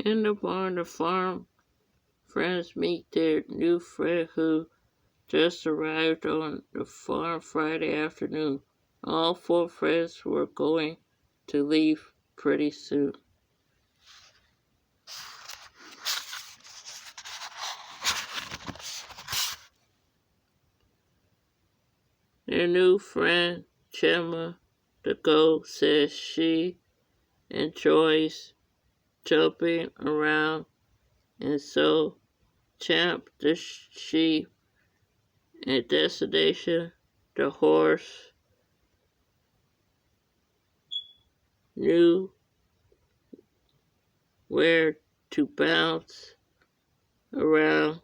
In the barn, the farm friends meet their new friend who just arrived on the farm Friday afternoon. All four friends were going to leave pretty soon. Their new friend, Chema the goat, says she enjoys jumping around, and so Champ the sheep and Destination the horse knew where to bounce around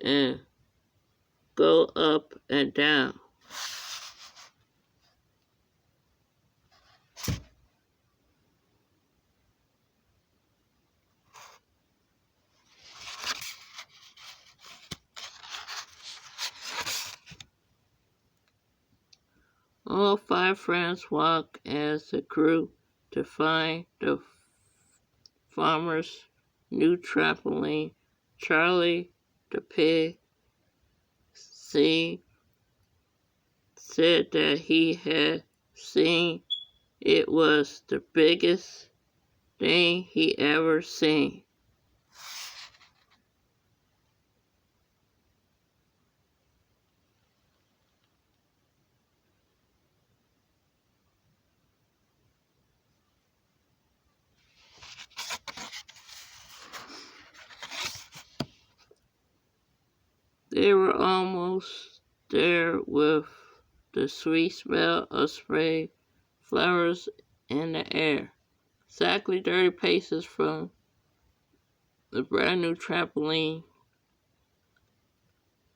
and go up and down. All five friends walk as a group to find the farmer's new trampoline. Charlie the pig said that he had seen it was the biggest thing he ever seen. They were almost there with the sweet smell of spring flowers in the air. Exactly 30 paces from the brand new trampoline.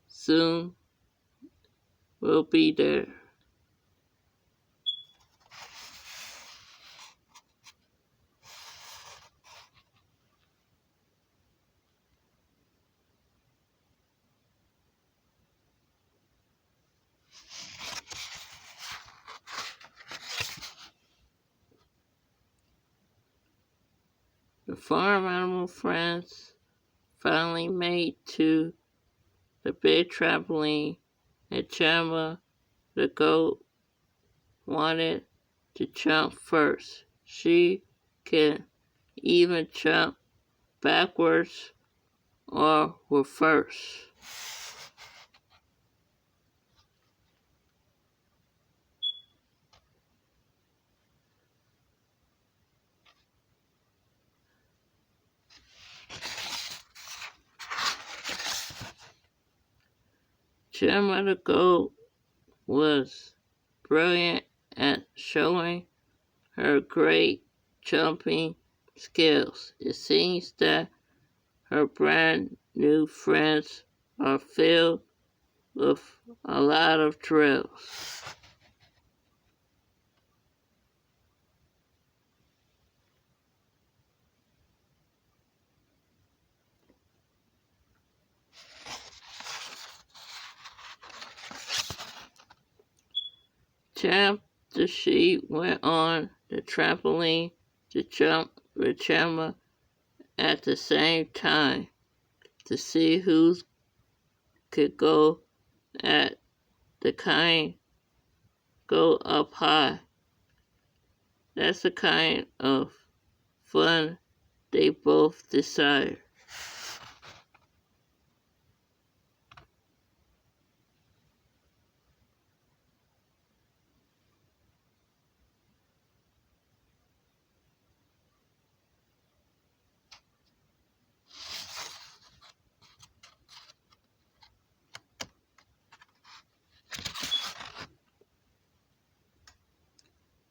Soon we'll be there. The farm animal friends finally made to the big trampoline, and Chama the goat wanted to jump first. She can even jump backwards or reverse. Chama the goat was brilliant at showing her great jumping skills. It seems that her brand new friends are filled with a lot of drills. Champ the sheep went on the trampoline to jump with Chama at the same time to see who could go at the kind go up high. That's the kind of fun they both desire.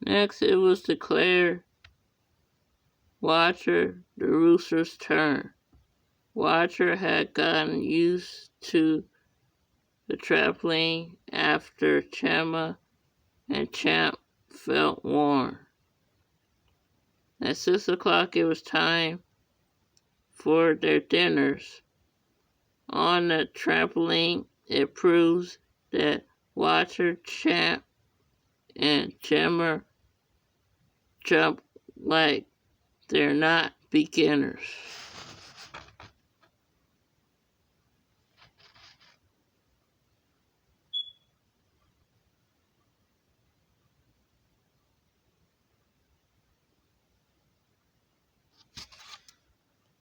Next, it was declared Watcher the rooster's turn. Watcher had gotten used to the trampoline after Chama and Champ felt warm. At 6 o'clock, it was time for their dinners. On the trampoline, it proves that Watcher, Champ, and Chama jump like they're not beginners.